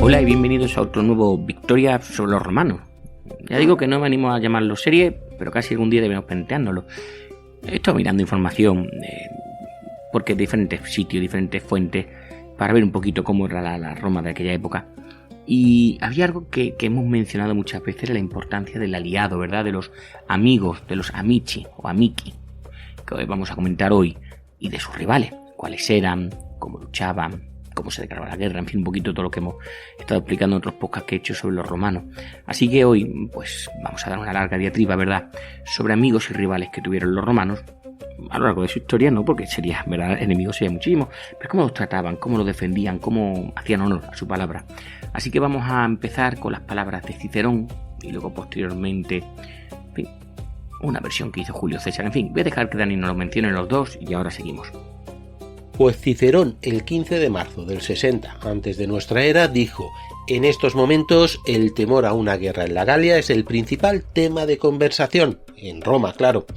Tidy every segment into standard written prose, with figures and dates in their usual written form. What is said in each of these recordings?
Hola y bienvenidos a otro nuevo Victoria sobre los romanos. Ya digo que no me animo a llamarlo serie, pero casi algún día debemos planteárnoslo. He estado mirando información porque diferentes sitios, diferentes fuentes, para ver un poquito cómo era la Roma de aquella época. Y había algo que hemos mencionado muchas veces, la importancia del aliado, ¿verdad? De los amigos, de los amici o amici, que vamos a comentar hoy, y de sus rivales, cuáles eran, cómo luchaban, cómo se declaraba la guerra, en fin, un poquito todo lo que hemos estado explicando en otros podcasts que he hecho sobre los romanos. Así que hoy, pues, vamos a dar una larga diatriba, ¿verdad?, sobre amigos y rivales que tuvieron los romanos a lo largo de su historia, no porque sería, ¿verdad?, enemigos sería muchísimo, pero cómo los trataban, cómo los defendían, cómo hacían honor a su palabra. Así que vamos a empezar con las palabras de Cicerón y luego posteriormente, en fin, una versión que hizo Julio César. En fin, voy a dejar que Dani nos lo mencione los dos y ahora seguimos. Pues Cicerón, el 15 de marzo del 60 antes de nuestra era, dijo: en estos momentos el temor a una guerra en la Galia es el principal tema de conversación, en Roma, claro,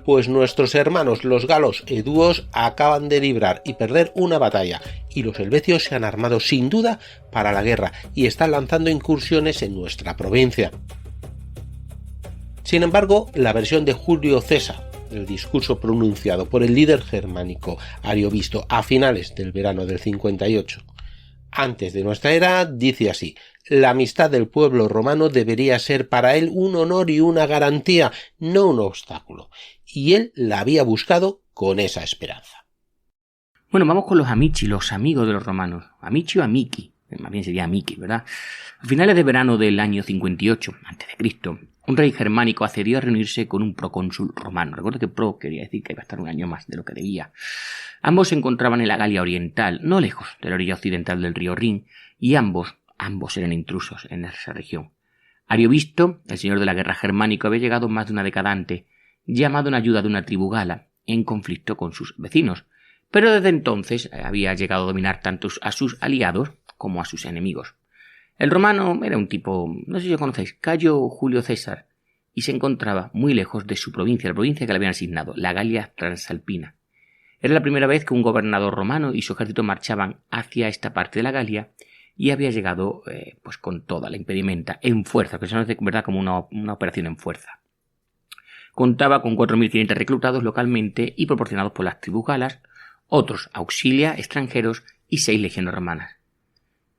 pues nuestros hermanos los galos eduos acaban de librar y perder una batalla, y los helvecios se han armado sin duda para la guerra y están lanzando incursiones en nuestra provincia. Sin embargo, la versión de Julio César, el discurso pronunciado por el líder germánico Ariovisto a finales del verano del 58 antes de nuestra era, dice así: la amistad del pueblo romano debería ser para él un honor y una garantía, no un obstáculo, y él la había buscado con esa esperanza. Bueno, vamos con los amici, los amigos de los romanos, amici o amici, más bien sería amici, ¿verdad? A finales de verano del año 58 a.C., un rey germánico accedió a reunirse con un procónsul romano. Recuerdo que pro quería decir que iba a estar un año más de lo que debía. Ambos se encontraban en la Galia Oriental, no lejos de la orilla occidental del río Rin, y ambos eran intrusos en esa región. Ariovisto, el señor de la guerra germánico, había llegado más de una década antes, llamado en ayuda de una tribu gala, en conflicto con sus vecinos, pero desde entonces había llegado a dominar tanto a sus aliados como a sus enemigos. El romano era un tipo, no sé si lo conocéis, Cayo Julio César, y se encontraba muy lejos de su provincia, la provincia que le habían asignado, la Galia Transalpina. Era la primera vez que un gobernador romano y su ejército marchaban hacia esta parte de la Galia y había llegado pues con toda la impedimenta, en fuerza, que se nos hace, ¿verdad?, como una operación en fuerza. Contaba con 4.500 reclutados localmente y proporcionados por las tribus galas, otros auxilia extranjeros y 6 legiones romanas.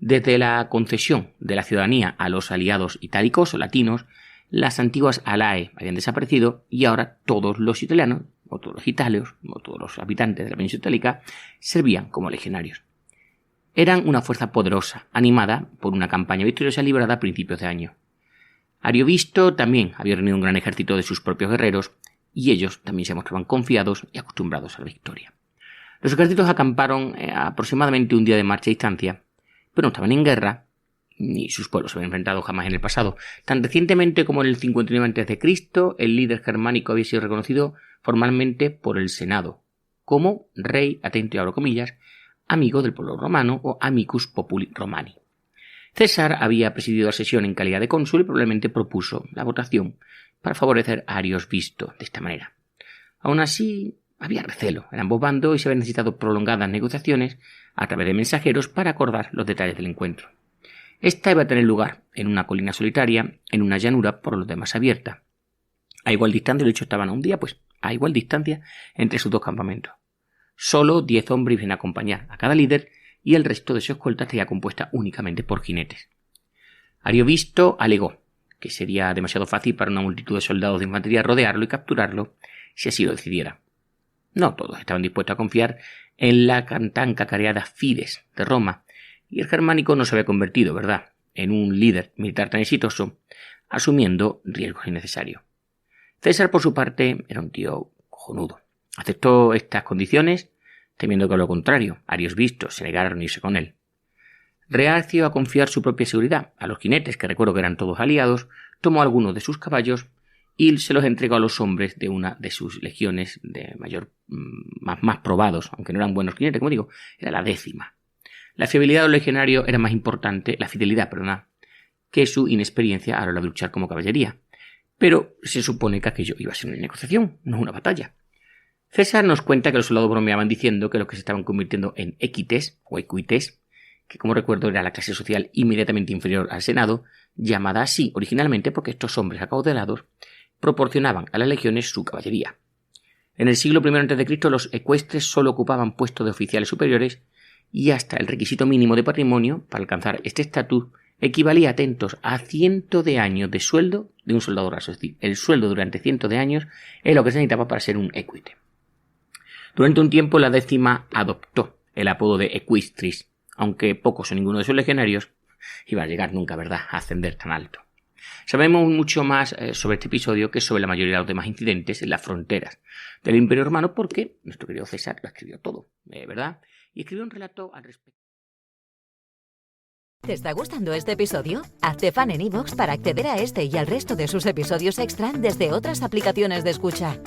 Desde la concesión de la ciudadanía a los aliados itálicos o latinos, las antiguas alae habían desaparecido y ahora todos los italianos, o todos los italios, o todos los habitantes de la península itálica, servían como legionarios. Eran una fuerza poderosa, animada por una campaña victoriosa librada a principios de año. Ariovisto también había reunido un gran ejército de sus propios guerreros y ellos también se mostraban confiados y acostumbrados a la victoria. Los ejércitos acamparon aproximadamente un día de marcha a distancia, pero no estaban en guerra, ni sus pueblos se habían enfrentado jamás en el pasado. Tan recientemente como en el 59 a.C., el líder germánico había sido reconocido formalmente por el Senado como rey, atento y abro comillas, amigo del pueblo romano o amicus populi romani. César había presidido la sesión en calidad de cónsul y probablemente propuso la votación para favorecer a Ariovisto de esta manera. Aún así, había recelo en ambos bandos y se habían necesitado prolongadas negociaciones a través de mensajeros para acordar los detalles del encuentro. Esta iba a tener lugar en una colina solitaria, en una llanura por los demás abierta. A igual distancia, de hecho estaban a un día, pues a igual distancia entre sus dos campamentos. Solo 10 hombres iban a acompañar a cada líder y el resto de su escolta estaría compuesta únicamente por jinetes. Ariovisto alegó que sería demasiado fácil para una multitud de soldados de infantería rodearlo y capturarlo si así lo decidiera. No todos estaban dispuestos a confiar en la tan cacareada Fides de Roma, y el germánico no se había convertido, ¿verdad?, en un líder militar tan exitoso, asumiendo riesgos innecesarios. César, por su parte, era un tío cojonudo. Aceptó estas condiciones, temiendo que lo contrario, Ariovisto se negara a reunirse con él. Reacio a confiar su propia seguridad a los jinetes, que recuerdo que eran todos aliados, tomó algunos de sus caballos y se los entregó a los hombres de una de sus legiones de más probados, aunque no eran buenos jinetes, como digo, era la 10ª. La fidelidad del legionario era más importante, la fidelidad, que su inexperiencia a la hora de luchar como caballería. Pero se supone que aquello iba a ser una negociación, no una batalla. César nos cuenta que los soldados bromeaban diciendo que los que se estaban convirtiendo en equites o equites que como recuerdo era la clase social inmediatamente inferior al Senado, llamada así originalmente porque estos hombres acaudalados proporcionaban a las legiones su caballería. En el siglo I a.C. los ecuestres solo ocupaban puestos de oficiales superiores y hasta el requisito mínimo de patrimonio para alcanzar este estatus equivalía, atentos, a 100 de años de sueldo de un soldado raso. Es decir, el sueldo durante 100 de años es lo que se necesitaba para ser un equite. Durante un tiempo la décima adoptó el apodo de equistris, aunque pocos o ninguno de sus legionarios iba a llegar nunca, ¿verdad?, a ascender tan alto. Sabemos mucho más sobre este episodio que sobre la mayoría de los demás incidentes en las fronteras del Imperio Romano porque nuestro querido César lo escribió todo, ¿verdad? Y escribió un relato al respecto. ¿Te está gustando este episodio? Hazte fan en iVoox para acceder a este y al resto de sus episodios extra desde otras aplicaciones de escucha.